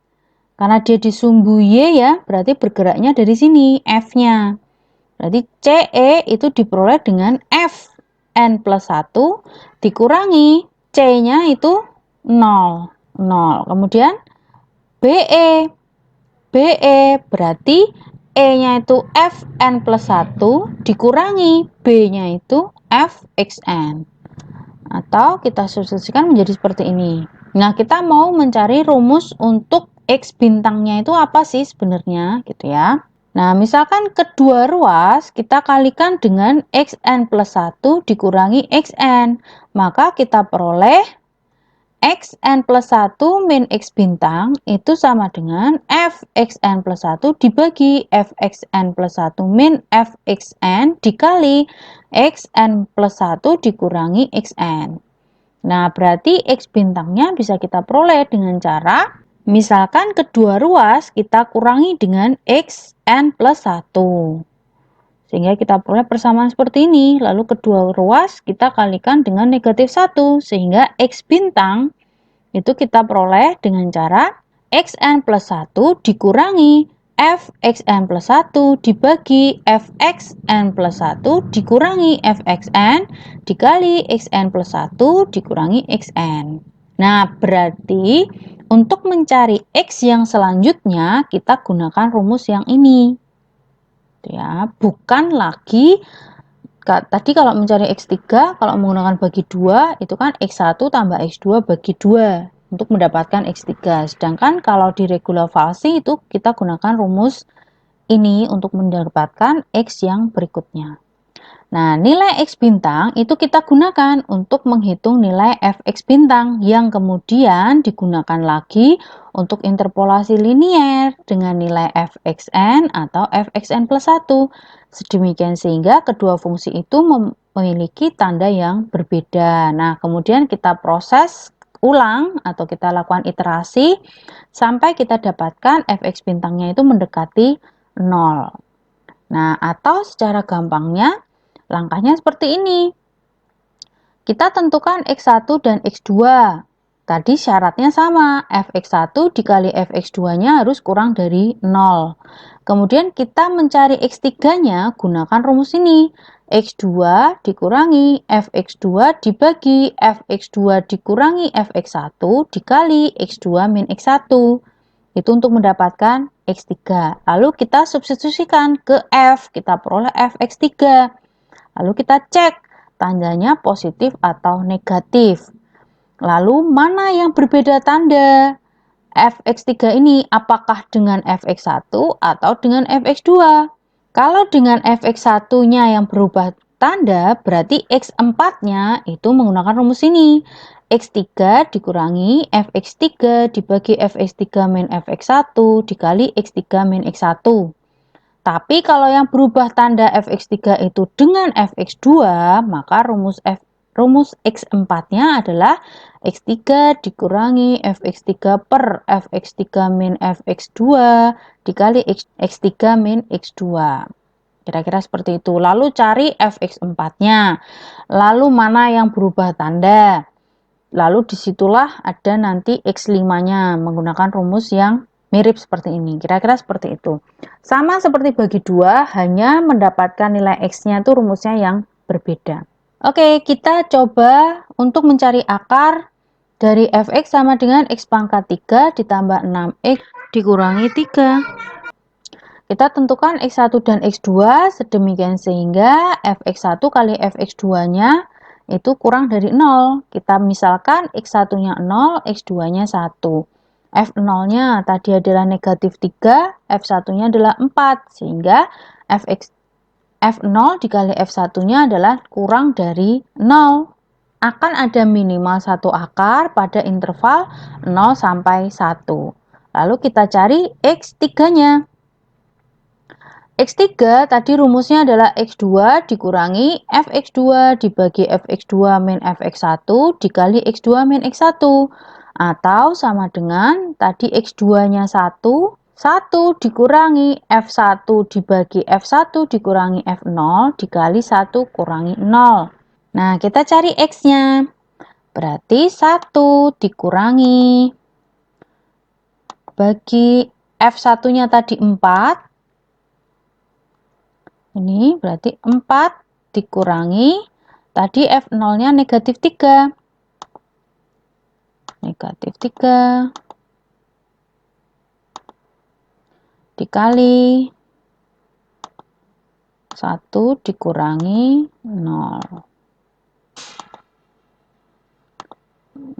karena dia disumbu Y ya, berarti bergeraknya dari sini, F-nya. Berarti CE itu diperoleh dengan Fn plus 1 dikurangi C-nya itu 0. 0. Kemudian BE. BE berarti E-nya itu Fn plus 1 dikurangi B-nya itu Fxn. Atau kita substitusikan menjadi seperti ini. Nah, kita mau mencari rumus untuk X bintangnya itu apa sih sebenarnya gitu ya. Nah, misalkan kedua ruas kita kalikan dengan Xn plus 1 dikurangi Xn. Maka kita peroleh Xn plus 1 min X bintang itu sama dengan Fxn plus 1 dibagi Fxn plus 1 min Fxn dikali Xn plus 1 dikurangi Xn. Nah, berarti X bintangnya bisa kita peroleh dengan cara, misalkan kedua ruas kita kurangi dengan Xn plus 1. Sehingga kita peroleh persamaan seperti ini. Lalu kedua ruas kita kalikan dengan negatif 1. Sehingga X bintang itu kita peroleh dengan cara Xn plus 1 dikurangi Fxn plus 1 dibagi Fxn plus 1 dikurangi Fxn dikali Xn plus 1 dikurangi Xn. Nah, berarti untuk mencari X yang selanjutnya kita gunakan rumus yang ini. Ya, bukan lagi tadi kalau mencari X3 kalau menggunakan bagi 2 itu kan X1 tambah X2 bagi 2 untuk mendapatkan X3. Sedangkan kalau di regular falsi itu kita gunakan rumus ini untuk mendapatkan X yang berikutnya. Nah, nilai X bintang itu kita gunakan untuk menghitung nilai Fx bintang yang kemudian digunakan lagi untuk interpolasi linier dengan nilai Fxn atau Fxn plus 1. Sedemikian sehingga kedua fungsi itu memiliki tanda yang berbeda. Nah, kemudian kita proses ulang atau kita lakukan iterasi sampai kita dapatkan Fx bintangnya itu mendekati 0. Nah, atau secara gampangnya langkahnya seperti ini. Kita tentukan X1 dan X2. Tadi syaratnya sama, Fx1 dikali Fx2-nya harus kurang dari 0. Kemudian kita mencari X3-nya gunakan rumus ini. X2 dikurangi Fx2 dibagi Fx2 dikurangi Fx1 dikali X2 min X1. Itu untuk mendapatkan X3. Lalu kita substitusikan ke F, kita peroleh Fx3. Lalu kita cek tandanya positif atau negatif. Lalu mana yang berbeda tanda? Fx3 ini apakah dengan Fx1 atau dengan Fx2? Kalau dengan Fx1-nya yang berubah tanda, berarti X4-nya itu menggunakan rumus ini. X3 dikurangi Fx3 dibagi Fx3 min Fx1 dikali X3 min X1. Tapi kalau yang berubah tanda Fx3 itu dengan Fx2, maka rumus X4-nya adalah X3 dikurangi Fx3 per Fx3 min Fx2 dikali X3 min X2. Kira-kira seperti itu. Lalu cari Fx4-nya. Lalu mana yang berubah tanda? Lalu disitulah ada nanti X5-nya menggunakan rumus yang mirip seperti ini. Kira-kira seperti itu. Sama seperti bagi 2, hanya mendapatkan nilai X-nya itu rumusnya yang berbeda. Oke, kita coba untuk mencari akar dari Fx sama dengan X pangkat 3 ditambah 6X dikurangi 3. Kita tentukan X1 dan X2 sedemikian sehingga Fx1 kali Fx2-nya itu kurang dari 0. Kita misalkan X1-nya 0, X2-nya 1. F0-nya tadi adalah negatif 3, F1-nya adalah 4. Sehingga F0 dikali F1-nya adalah kurang dari 0. Akan ada minimal satu akar pada interval 0 sampai 1. Lalu kita cari X3-nya. X3 tadi rumusnya adalah X2 dikurangi Fx2 dibagi Fx2 min Fx1 dikali X2 min X1. Atau sama dengan tadi X2-nya 1, 1 dikurangi F1 dibagi F1 dikurangi F0 dikali 1 kurangi 0. Nah, kita cari X-nya. Berarti 1 dikurangi bagi F1-nya tadi 4. Ini berarti 4 dikurangi, tadi F0-nya negatif 3. negatif 3 dikali 1 dikurangi 0.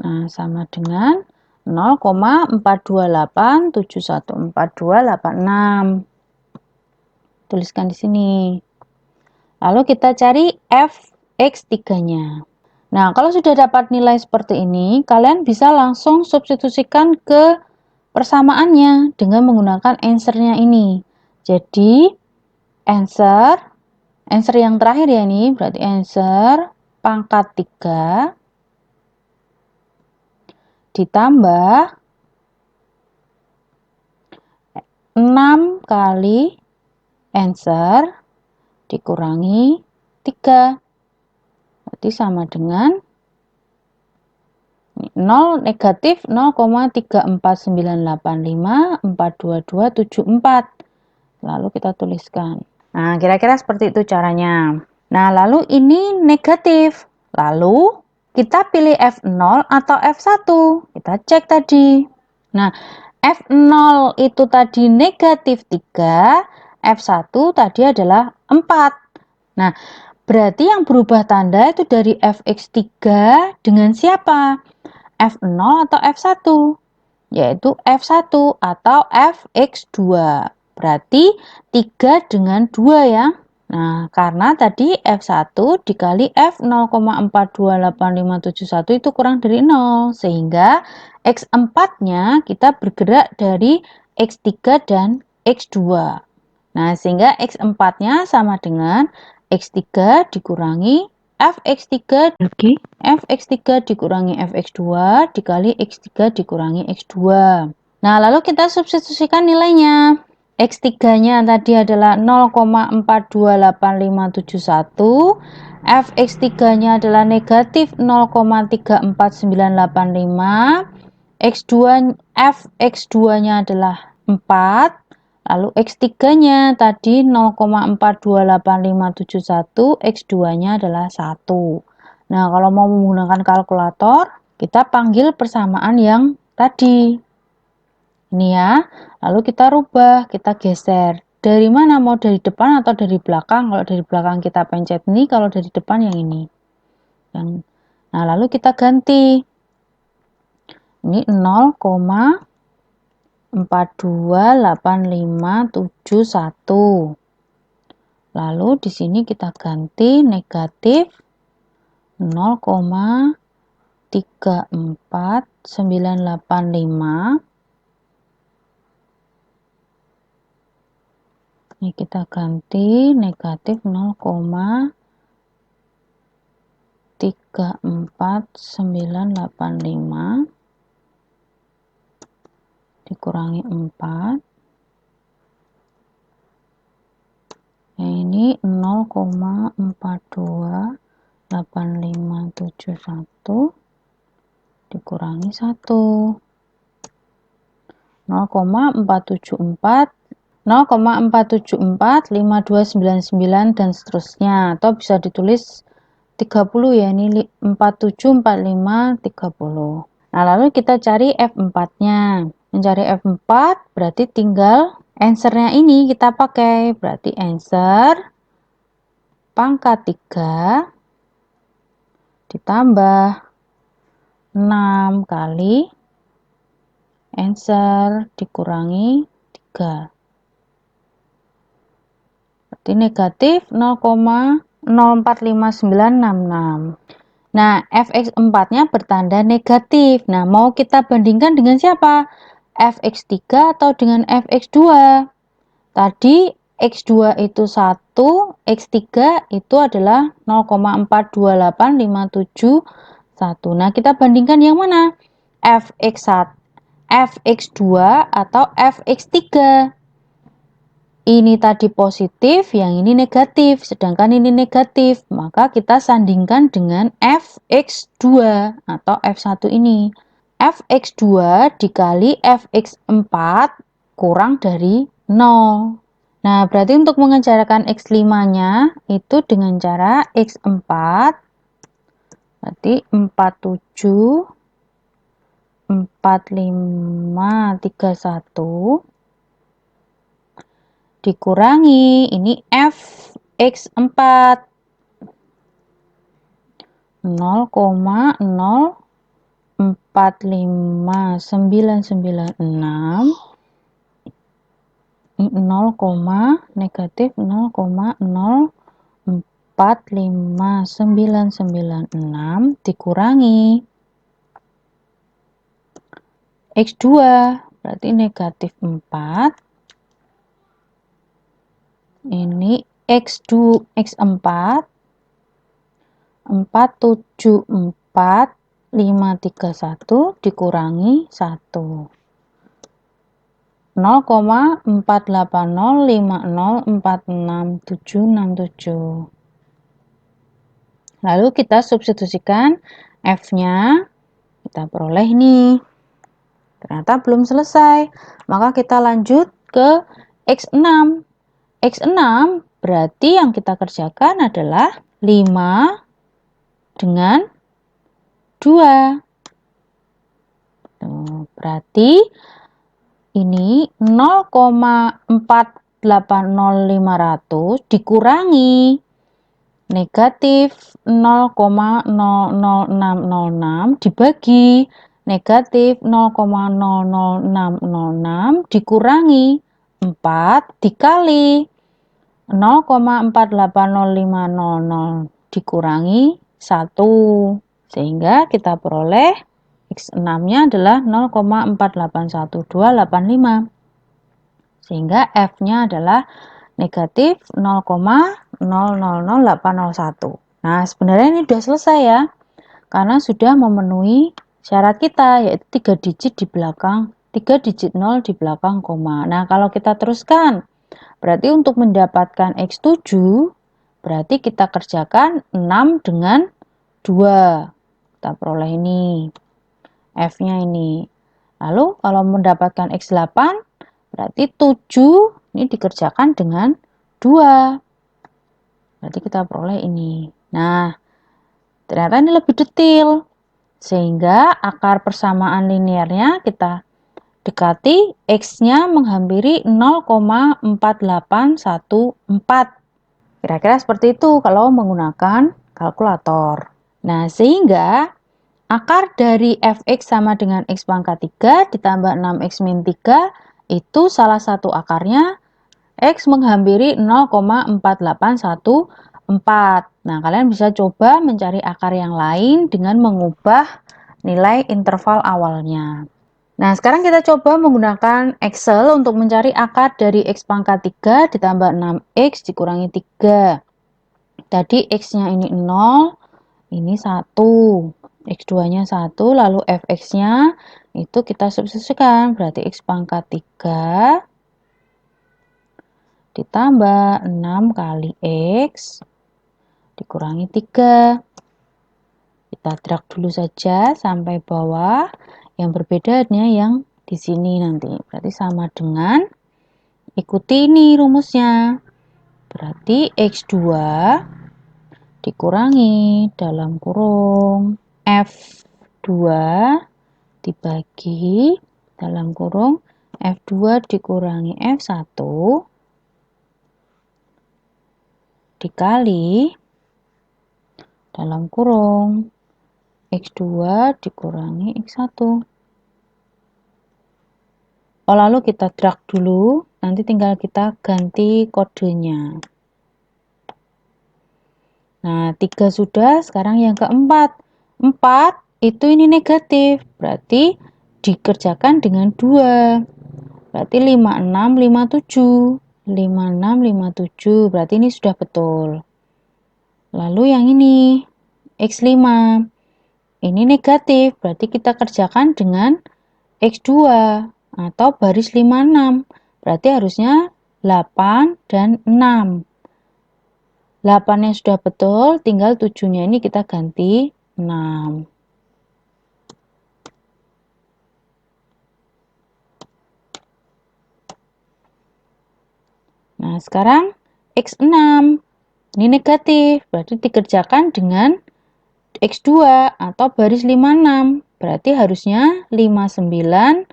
Nah, sama dengan 0,428714286. Tuliskan di sini. Lalu kita cari fx3-nya. Nah, kalau sudah dapat nilai seperti ini, kalian bisa langsung substitusikan ke persamaannya dengan menggunakan answer-nya ini. Jadi, answer yang terakhir ya ini, berarti answer pangkat 3 ditambah 6 kali answer dikurangi 3. Berarti sama dengan 0 negatif 0,34985,42274. Lalu kita tuliskan. Nah, kira-kira seperti itu caranya. Nah, lalu ini negatif. Lalu kita pilih F0 atau F1. Kita cek tadi. Nah, F0 itu tadi negatif 3, F1 tadi adalah 4. Nah, berarti yang berubah tanda itu dari fx3 dengan siapa? F0 atau F1? Yaitu F1 atau fx2. Berarti 3 dengan 2 ya. Nah, karena tadi F1 dikali F 0,428571 itu kurang dari 0. Sehingga X4-nya kita bergerak dari X3 dan X2. Nah, sehingga X4-nya sama dengan X3 dikurangi Fx3 dikali Fx3 dikurangi Fx2 dikali X3 dikurangi X2. Nah, lalu kita substitusikan nilainya. X3-nya tadi adalah 0,428571. Fx3-nya adalah negatif 0,34985. Fx2-nya adalah 4. Lalu X3-nya tadi 0,428571, X2-nya adalah 1. Nah, kalau mau menggunakan kalkulator, kita panggil persamaan yang tadi. Ini ya, lalu kita rubah, kita geser. Dari mana? Mau dari depan atau dari belakang? Kalau dari belakang kita pencet ini, kalau dari depan yang ini. Nah, lalu kita ganti. Ini 0,428571. Lalu di sini kita ganti negatif 0,34985. Ini kita ganti negatif 0,34985 dikurangi 4. Nah, ini 0,428571 dikurangi 1. 0,474 0,4745299 dan seterusnya, atau bisa ditulis 30 ya, ini 474530. Nah, lalu kita cari F4-nya. Mencari F4 berarti tinggal answer-nya ini kita pakai, berarti answer pangkat 3 ditambah 6 kali answer dikurangi 3. Berarti negatif 0,045966. Nah, fx4-nya bertanda negatif. Nah, mau kita bandingkan dengan siapa? Fx3 atau dengan fx2? Tadi x2 itu 1, x3 itu adalah 0,428571. Nah, kita bandingkan yang mana? Fx1, fx2 atau fx3? Ini tadi positif, yang ini negatif, sedangkan ini negatif. Maka kita sandingkan dengan fx2 atau f1 ini. Fx2 dikali fx4 kurang dari 0. Nah, berarti untuk mengejarkan x5-nya itu dengan cara x4, berarti 47 4531 dikurangi ini fx4 0,045996 negatif 0,045996 dikurangi X2 berarti negatif 4, ini X2 X4 474531 dikurangi 1 0,48050467767. Lalu kita substitusikan F-nya, kita peroleh nih. Ternyata belum selesai, maka kita lanjut ke X6. X6 berarti yang kita kerjakan adalah 5 dengan 2. Berarti ini 0,480500 dikurangi negatif 0,00606 dibagi negatif 0,00606 dikurangi 4 dikali 0,480500 dikurangi 1, sehingga kita peroleh X6-nya adalah 0,481285, sehingga F-nya adalah negatif 0,000801. Nah, sebenarnya ini sudah selesai ya, karena sudah memenuhi syarat kita, yaitu 3 digit di belakang, 3 digit 0 di belakang koma. Nah, kalau kita teruskan, berarti untuk mendapatkan X7, berarti kita kerjakan 6 dengan 2. Kita peroleh ini. F-nya ini. Lalu kalau mendapatkan X8, berarti 7 ini dikerjakan dengan 2. Berarti kita peroleh ini. Nah, ternyata ini lebih detail. Sehingga akar persamaan linearnya kita dekati, X-nya menghampiri 0,4814. Kira-kira seperti itu kalau menggunakan kalkulator. Nah, sehingga akar dari fx sama dengan x pangkat 3 ditambah 6x min 3 itu salah satu akarnya x menghampiri 0,4814. Nah, kalian bisa coba mencari akar yang lain dengan mengubah nilai interval awalnya. Nah, sekarang kita coba menggunakan Excel untuk mencari akar dari x pangkat 3 ditambah 6x dikurangi 3. Tadi x-nya ini 0, ini 1. X2-nya 1, lalu fx-nya itu kita substitusikan, berarti x pangkat 3 ditambah 6 kali x dikurangi 3. Kita drag dulu saja sampai bawah, yang berbedanya yang di sini nanti. Berarti sama dengan, ikuti ini rumusnya. Berarti x2 dikurangi dalam kurung F2 dibagi dalam kurung F2 dikurangi F1 dikali dalam kurung X2 dikurangi X1. Oh, lalu kita drag dulu, nanti tinggal kita ganti kodenya. Nah, 3 sudah, sekarang yang keempat. 4 itu ini negatif, berarti dikerjakan dengan 2. Berarti 5657. 5657, berarti ini sudah betul. Lalu yang ini, X5. Ini negatif, berarti kita kerjakan dengan X2 atau baris 56. Berarti harusnya 8 dan 6. 8-nya sudah betul, tinggal 7-nya ini kita ganti 6. Nah, sekarang X6. Ini negatif, berarti dikerjakan dengan X2 atau baris 56. Berarti harusnya 59,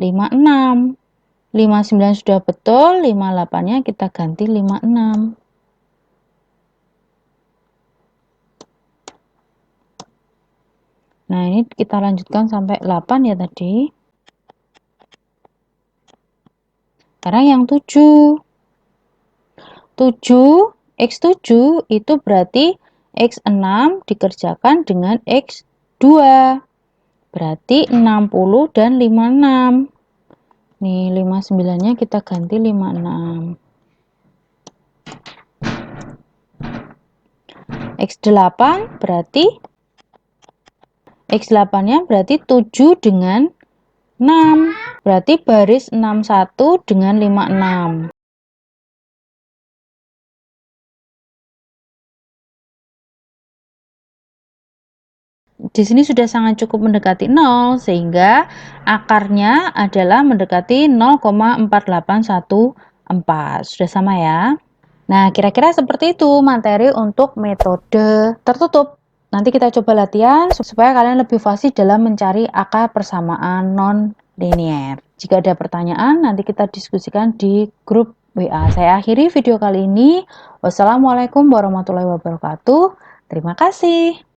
56. 59 sudah betul, 58-nya kita ganti 56. Nah, ini kita lanjutkan sampai 8 ya tadi. Sekarang yang 7. 7, X7 itu berarti X6 dikerjakan dengan X2. Berarti 60 dan 56. Nih, 59-nya kita ganti 56. X8 berarti X8-nya berarti 7 dengan 6. Berarti baris 61 dengan 56. Di sini sudah sangat cukup mendekati 0, sehingga akarnya adalah mendekati 0,4814. Sudah sama ya? Nah, kira-kira seperti itu materi untuk metode tertutup. Nanti kita coba latihan supaya kalian lebih fasih dalam mencari akar persamaan non-linier. Jika ada pertanyaan, nanti kita diskusikan di grup WA. Saya akhiri video kali ini. Wassalamualaikum warahmatullahi wabarakatuh. Terima kasih.